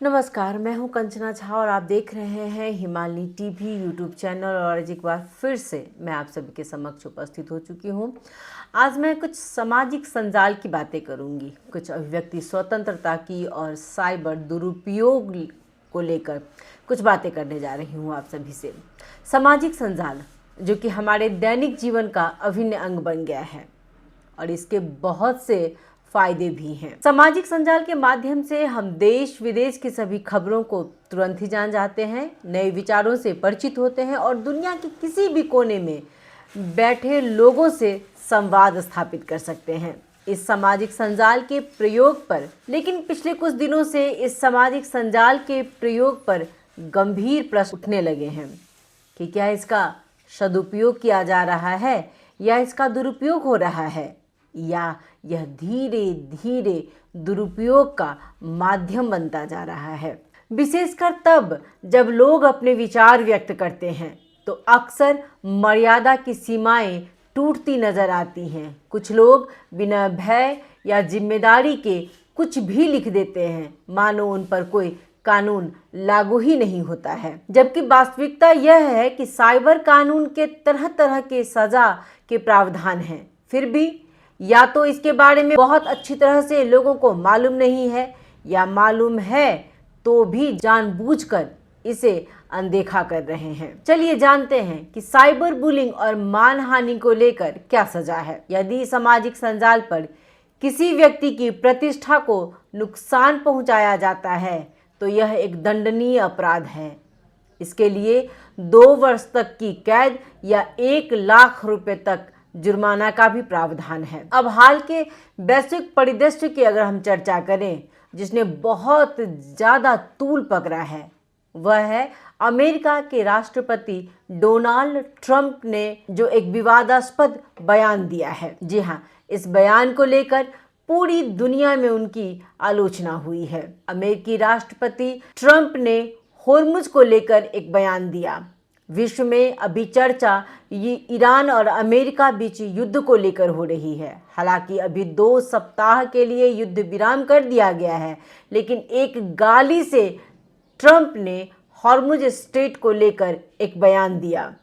नमस्कार, मैं हूं कंचना झा और आप देख रहे हैं हिमालय टीवी यूट्यूब चैनल। और आज एक बार फिर से मैं आप सभी के समक्ष उपस्थित हो चुकी हूं। आज मैं कुछ सामाजिक संजाल की बातें करूंगी, कुछ अभिव्यक्ति स्वतंत्रता की और साइबर दुरुपयोग को लेकर कुछ बातें करने जा रही हूं आप सभी से। सामाजिक संजाल जो कि हमारे दैनिक जीवन का अभिन्न अंग बन गया है और इसके बहुत से फायदे भी हैं। सामाजिक संजाल के माध्यम से हम देश विदेश की सभी खबरों को तुरंत ही जान जाते हैं, नए विचारों से परिचित होते हैं और दुनिया के किसी भी कोने में बैठे लोगों से संवाद स्थापित कर सकते हैं इस सामाजिक संजाल के प्रयोग पर। लेकिन पिछले कुछ दिनों से इस सामाजिक संजाल के प्रयोग पर गंभीर प्रश्न उठने लगे हैं कि क्या इसका सदुपयोग किया जा रहा है या इसका दुरुपयोग हो रहा है, या यह धीरे धीरे दुरुपयोग का माध्यम बनता जा रहा है। विशेषकर तब जब लोग अपने विचार व्यक्त करते हैं तो अक्सर मर्यादा की सीमाएं टूटती नजर आती हैं। कुछ लोग बिना भय या जिम्मेदारी के कुछ भी लिख देते हैं, मानो उन पर कोई कानून लागू ही नहीं होता है। जबकि वास्तविकता यह है कि साइबर कानून के तरह तरह के सजा के प्रावधान हैं, फिर भी या तो इसके बारे में बहुत अच्छी तरह से लोगों को मालूम नहीं है, या मालूम है तो भी जानबूझकर इसे अनदेखा कर रहे हैं। चलिए जानते हैं कि साइबर बुलिंग और मानहानि को लेकर क्या सजा है। यदि सामाजिक संजाल पर किसी व्यक्ति की प्रतिष्ठा को नुकसान पहुंचाया जाता है तो यह एक दंडनीय अपराध है। इसके लिए 2 वर्ष तक की कैद या 1 लाख रुपए तक जुर्माना का भी प्रावधान है। अब हाल के वैश्विक परिदृश्य की अगर हम चर्चा करें, जिसने बहुत ज़्यादा तूल पकड़ा है, वह है अमेरिका के राष्ट्रपति डोनाल्ड ट्रंप ने जो एक विवादास्पद बयान दिया है। जी हाँ, इस बयान को लेकर पूरी दुनिया में उनकी आलोचना हुई है। अमेरिकी राष्ट्रपति ट्रंप ने होर्मुज को लेकर एक बयान दिया। विश्व में अभी चर्चा ये ईरान और अमेरिका बीच युद्ध को लेकर हो रही है। हालांकि अभी 2 सप्ताह के लिए युद्ध विराम कर दिया गया है, लेकिन एक गाली से ट्रंप ने हॉर्मुज स्ट्रेट को लेकर एक बयान दिया।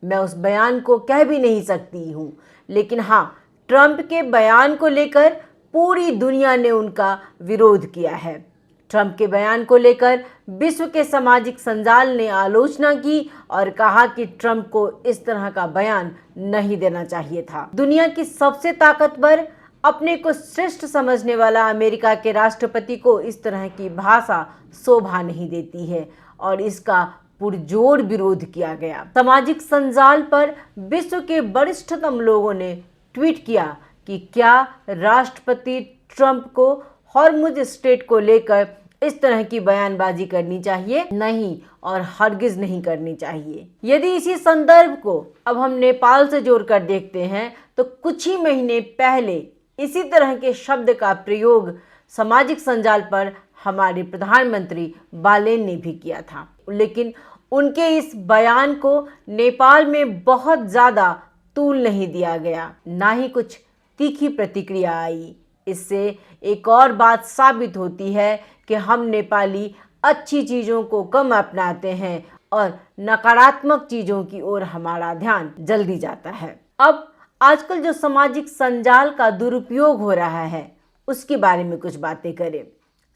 मैं उस बयान को कह भी नहीं सकती हूँ, लेकिन हाँ, ट्रंप के बयान को लेकर पूरी दुनिया ने उनका विरोध किया है। ट्रंप के बयान को लेकर विश्व के सामाजिक संजाल ने आलोचना की और कहा कि ट्रंप को इस तरह का बयान नहीं देना चाहिए था। दुनिया की सबसे ताकतवर, अपने को श्रेष्ठ समझने वाला अमेरिका के राष्ट्रपति को इस तरह की भाषा शोभा नहीं देती है और इसका पुरजोर विरोध किया गया। सामाजिक संजाल पर विश्व के वरिष्ठतम लोगों ने ट्वीट किया कि क्या राष्ट्रपति ट्रंप को हॉर्मुज स्ट्रेट को लेकर इस तरह की बयानबाजी करनी चाहिए? नहीं, और हरगिज नहीं करनी चाहिए। यदि इसी संदर्भ को अब हम नेपाल से जोड़कर देखते हैं तो कुछ ही महीने पहले इसी तरह के शब्द का प्रयोग सामाजिक संजाल पर हमारे प्रधानमंत्री बालेन ने भी किया था, लेकिन उनके इस बयान को नेपाल में बहुत ज़्यादा तूल नहीं दिया गया, ना ही कुछ तीखी प्रतिक्रिया आई। इससे एक और बात साबित होती है कि हम नेपाली अच्छी चीज़ों को कम अपनाते हैं और नकारात्मक चीज़ों की ओर हमारा ध्यान जल्दी जाता है। अब आजकल जो सामाजिक संजाल का दुरुपयोग हो रहा है उसके बारे में कुछ बातें करें।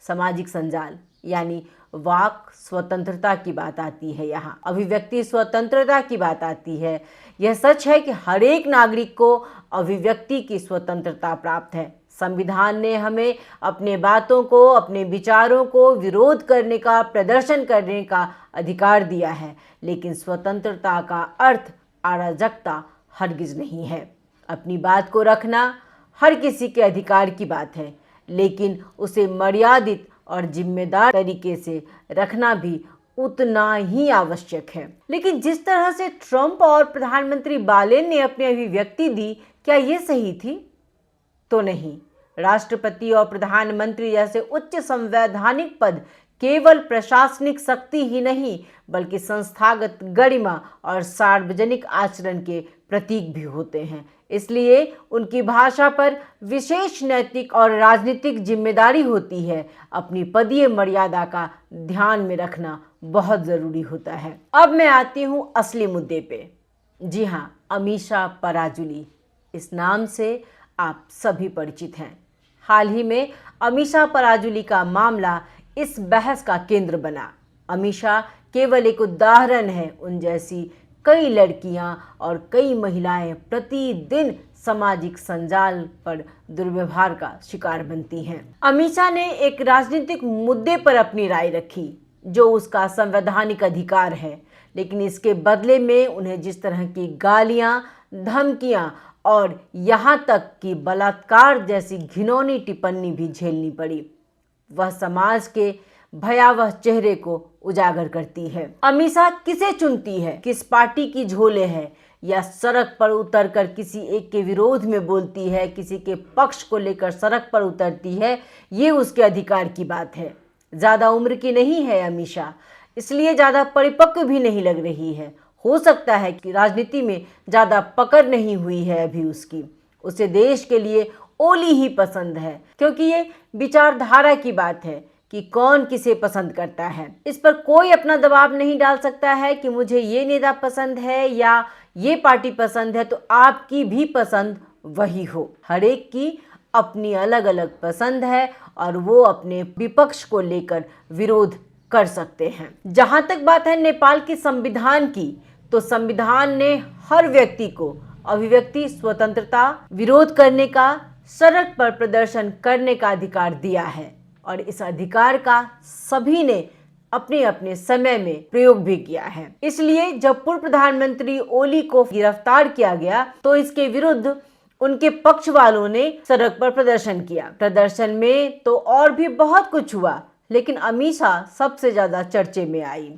सामाजिक संजाल यानी वाक स्वतंत्रता की बात आती है, यहाँ अभिव्यक्ति स्वतंत्रता की बात आती है। यह सच है कि हर एक नागरिक को अभिव्यक्ति की स्वतंत्रता प्राप्त है। संविधान ने हमें अपने बातों को, अपने विचारों को विरोध करने का, प्रदर्शन करने का अधिकार दिया है, लेकिन स्वतंत्रता का अर्थ अराजकता हरगिज नहीं है। अपनी बात को रखना हर किसी के अधिकार की बात है, लेकिन उसे मर्यादित और जिम्मेदार तरीके से रखना भी उतना ही आवश्यक है। लेकिन जिस तरह से ट्रंप और प्रधानमंत्री बालेन ने अपनी अभिव्यक्ति दी, क्या ये सही थी? तो नहीं। राष्ट्रपति और प्रधानमंत्री जैसे उच्च संवैधानिक पद केवल प्रशासनिक शक्ति ही नहीं बल्कि संस्थागत गरिमा और सार्वजनिक आचरण के प्रतीक भी होते हैं। इसलिए उनकी भाषा पर विशेष नैतिक और राजनीतिक जिम्मेदारी होती है। अपनी पदीय मर्यादा का ध्यान में रखना बहुत ज़रूरी होता है। अब मैं आती हूँ असली मुद्दे पे। जी हाँ, अमीषा पराजुली, इस नाम से आप सभी परिचित हैं। हाल ही में अमीषा पराजुली का मामला इस बहस का केंद्र बना। अमीषा केवल एक उदाहरण है, उन जैसी कई लड़कियां और कई महिलाएं प्रतिदिन सामाजिक संजाल पर दुर्व्यवहार का शिकार बनती हैं। अमीषा ने एक राजनीतिक मुद्दे पर अपनी राय रखी, जो उसका संवैधानिक अधिकार है, लेकिन इसके बदले में उन्हें जिस तरह की गालियां, धमकियां और यहाँ तक कि बलात्कार जैसी घिनौनी टिप्पणी भी झेलनी पड़ी, वह समाज के भयावह चेहरे को उजागर करती है। अमीषा किसे चुनती है, किस पार्टी की झोले है, या सड़क पर उतरकर किसी एक के विरोध में बोलती है, किसी के पक्ष को लेकर सड़क पर उतरती है, ये उसके अधिकार की बात है। ज़्यादा उम्र की नहीं है अमीषा, इसलिए ज़्यादा परिपक्व भी नहीं लग रही है। हो सकता है कि राजनीति में ज़्यादा पकड़ नहीं हुई है अभी उसकी। उसे देश के लिए ओली ही पसंद है, क्योंकि ये विचारधारा की बात है कि कौन किसे पसंद करता है। इस पर कोई अपना दबाव नहीं डाल सकता है कि मुझे ये नेता पसंद है या ये पार्टी पसंद है तो आपकी भी पसंद वही हो। हर एक की अपनी अलग अलग पसंद है और वो अपने विपक्ष को लेकर विरोध कर सकते हैं। जहां तक बात है नेपाल के संविधान की, तो संविधान ने हर व्यक्ति को अभिव्यक्ति स्वतंत्रता, विरोध करने का, सड़क पर प्रदर्शन करने का अधिकार दिया है और इस अधिकार का सभी ने अपने अपने समय में प्रयोग भी किया है। इसलिए जब पूर्व प्रधानमंत्री ओली को गिरफ्तार किया गया तो इसके विरुद्ध उनके पक्ष वालों ने सड़क पर प्रदर्शन किया। प्रदर्शन में तो और भी बहुत कुछ हुआ, लेकिन अमीषा सबसे ज्यादा चर्चे में आई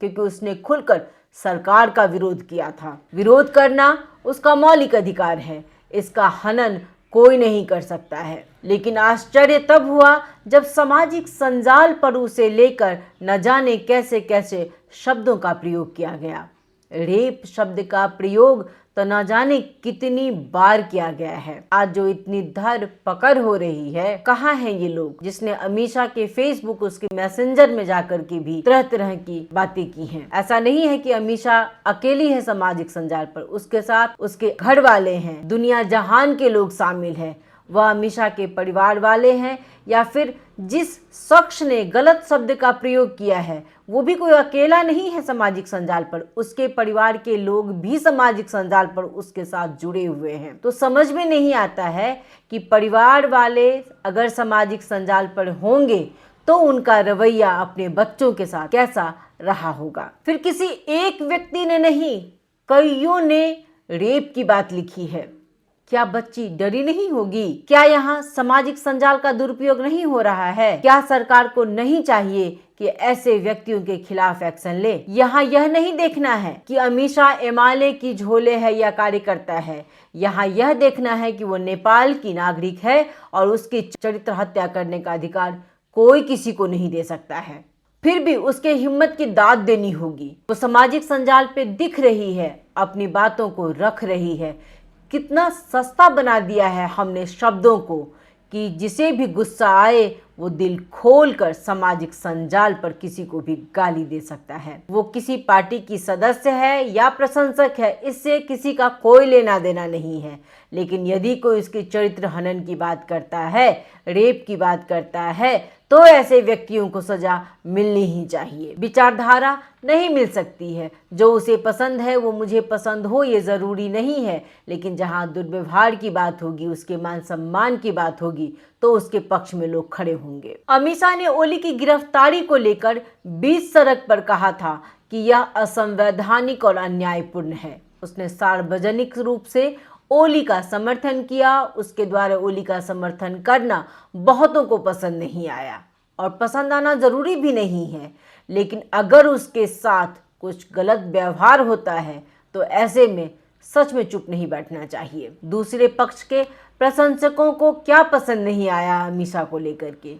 क्योंकि उसने खुलकर सरकार का विरोध किया था। विरोध करना उसका मौलिक अधिकार है, इसका हनन कोई नहीं कर सकता है। लेकिन आश्चर्य तब हुआ जब सामाजिक संजाल पर उसे लेकर न जाने कैसे कैसे शब्दों का प्रयोग किया गया। रेप शब्द का प्रयोग तो न जाने कितनी बार किया गया है। आज जो इतनी धर पकड़ हो रही है, कहाँ हैं ये लोग जिसने अमीषा के फेसबुक, उसके मैसेंजर में जाकर के भी तरह तरह की बातें की हैं। ऐसा नहीं है कि अमीषा अकेली है सामाजिक संजाल पर, उसके साथ उसके घर वाले हैं, दुनिया जहान के लोग शामिल हैं। वह अमीषा के परिवार वाले हैं या फिर जिस शख्स ने गलत शब्द का प्रयोग किया है वो भी कोई अकेला नहीं है सामाजिक संजाल पर, उसके परिवार के लोग भी सामाजिक संजाल पर उसके साथ जुड़े हुए हैं। तो समझ में नहीं आता है कि परिवार वाले अगर सामाजिक संजाल पर होंगे तो उनका रवैया अपने बच्चों के साथ कैसा रहा होगा। फिर किसी एक व्यक्ति ने नहीं, कईयों ने रेप की बात लिखी है। क्या बच्ची डरी नहीं होगी? क्या यहाँ सामाजिक संजाल का दुरुपयोग नहीं हो रहा है? क्या सरकार को नहीं चाहिए कि ऐसे व्यक्तियों के खिलाफ एक्शन ले? यहाँ यह नहीं देखना है कि अमीषा एमएलए की झोले है या कार्यकर्ता है। यहाँ यह देखना है कि वो नेपाल की नागरिक है और उसकी चरित्र हत्या करने का अधिकार कोई किसी को नहीं दे सकता है। फिर भी उसके हिम्मत की दाद देनी होगी। वो सामाजिक संजाल पे दिख रही है, अपनी बातों को रख रही है। कितना सस्ता बना दिया है हमने शब्दों को कि जिसे भी गुस्सा आए वो दिल खोलकर सामाजिक संजाल पर किसी को भी गाली दे सकता है। वो किसी पार्टी की सदस्य है या प्रशंसक है, इससे किसी का कोई लेना देना नहीं है। लेकिन यदि कोई उसके चरित्र हनन की बात करता है, रेप की बात करता है, तो ऐसे व्यक्तियों को सजा मिलनी ही चाहिए। विचारधारा नहीं मिल सकती है, जो उसे पसंद है वो मुझे पसंद हो ये ज़रूरी नहीं है, लेकिन जहाँ दुर्व्यवहार की बात होगी, उसके मान सम्मान की बात होगी, तो उसके पक्ष में लोग खड़े होंगे। अमीषा ने ओली की गिरफ्तारी को लेकर बीच सड़क पर कहा था कि यह असंवैधानिक और अन्यायपूर्ण है। उसने सार्वजनिक रूप से ओली का समर्थन किया। उसके द्वारा ओली का समर्थन करना बहुतों को पसंद नहीं आया और पसंद आना जरूरी भी नहीं है, लेकिन अगर उसके साथ कुछ गलत व्यवहार होता है तो ऐसे में सच में चुप नहीं बैठना चाहिए। दूसरे पक्ष के प्रशंसकों को क्या पसंद नहीं आया अमीषा को लेकर के?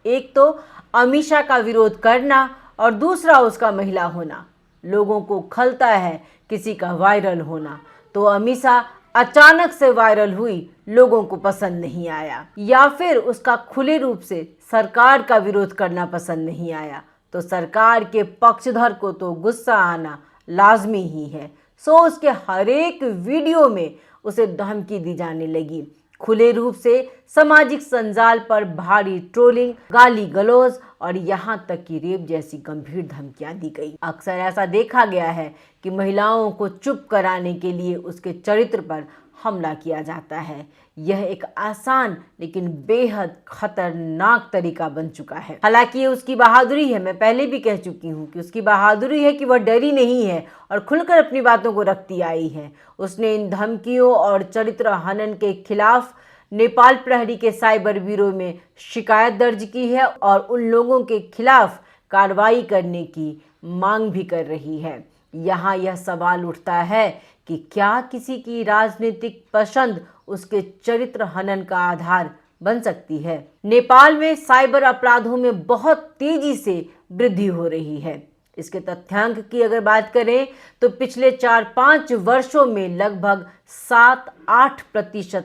एक तो अमीषा का विरोध करना और दूसरा उसका महिला होना। लोगों को खलता है किसी का वायरल होना, तो अमीषा अचानक से वायरल हुई, लोगों को पसंद नहीं आया, या फिर उसका खुले रूप से सरकार का विरोध करना पसंद नहीं आया, तो सरकार के पक्षधर को तो गुस्सा आना लाजमी ही है। सो उसके हर एक वीडियो में उसे धमकी दी जाने लगी। खुले रूप से सामाजिक संजाल पर भारी ट्रोलिंग, गाली गलौज और यहाँ तक कि रेप जैसी गंभीर धमकियां दी गई। अक्सर ऐसा देखा गया है कि महिलाओं को चुप कराने के लिए उसके चरित्र पर हमला किया जाता है। यह एक आसान लेकिन बेहद खतरनाक तरीका बन चुका है। हालांकि ये उसकी बहादुरी है, मैं पहले भी कह चुकी हूँ कि उसकी बहादुरी है कि वह डरी नहीं है और खुलकर अपनी बातों को रखती आई है। उसने इन धमकियों और चरित्र हनन के खिलाफ नेपाल प्रहरी के साइबर ब्यूरो में शिकायत दर्ज की है और उन लोगों के खिलाफ कार्रवाई करने की मांग भी कर रही है। यहाँ यह सवाल उठता है कि क्या किसी की राजनीतिक पसंद उसके चरित्र हनन का आधार बन सकती है। नेपाल में साइबर अपराधों में बहुत तेजी से वृद्धि हो रही है। इसके तथ्यांक की अगर बात करें तो पिछले 4-5 वर्षों में लगभग 7-8%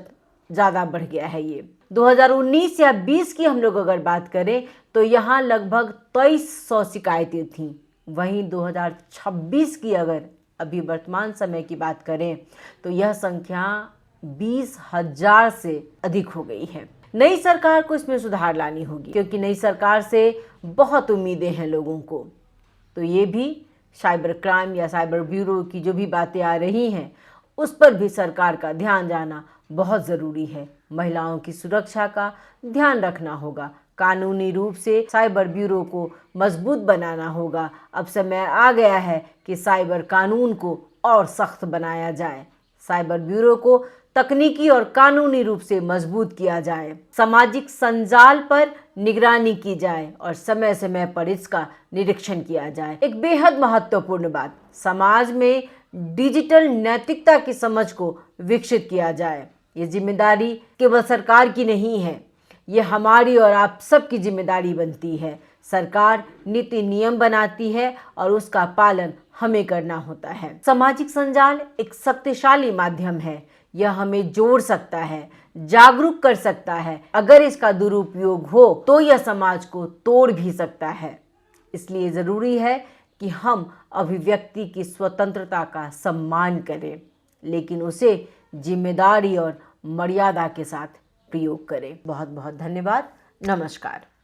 ज़्यादा बढ़ गया है। ये 2019 या 20 की हम लोग अगर बात करें तो यहाँ लगभग 2300 शिकायतें थीं। वहीं 2026 की अगर अभी वर्तमान समय की बात करें तो यह संख्या 20,000 से अधिक हो गई है। नई सरकार को इसमें सुधार लानी होगी, क्योंकि नई सरकार से बहुत उम्मीदें हैं लोगों को। तो ये भी साइबर क्राइम या साइबर ब्यूरो की जो भी बातें आ रही हैं उस पर भी सरकार का ध्यान जाना बहुत ज़रूरी है। महिलाओं की सुरक्षा का ध्यान रखना होगा, कानूनी रूप से साइबर ब्यूरो को मजबूत बनाना होगा। अब समय आ गया है कि साइबर कानून को और सख्त बनाया जाए, साइबर ब्यूरो को तकनीकी और कानूनी रूप से मजबूत किया जाए, सामाजिक संजाल पर निगरानी की जाए और समय समय पर इसका निरीक्षण किया जाए। एक बेहद महत्वपूर्ण बात, समाज में डिजिटल नैतिकता की समझ को विकसित किया जाए। ये जिम्मेदारी केवल सरकार की नहीं है, ये हमारी और आप सबकी जिम्मेदारी बनती है। सरकार नीति नियम बनाती है और उसका पालन हमें करना होता है। सामाजिक संजाल एक शक्तिशाली माध्यम है, यह हमें जोड़ सकता है, जागरूक कर सकता है। अगर इसका दुरुपयोग हो तो यह समाज को तोड़ भी सकता है। इसलिए ज़रूरी है कि हम अभिव्यक्ति की स्वतंत्रता का सम्मान करें, लेकिन उसे जिम्मेदारी और मर्यादा के साथ प्रयोग करें। बहुत बहुत धन्यवाद। नमस्कार।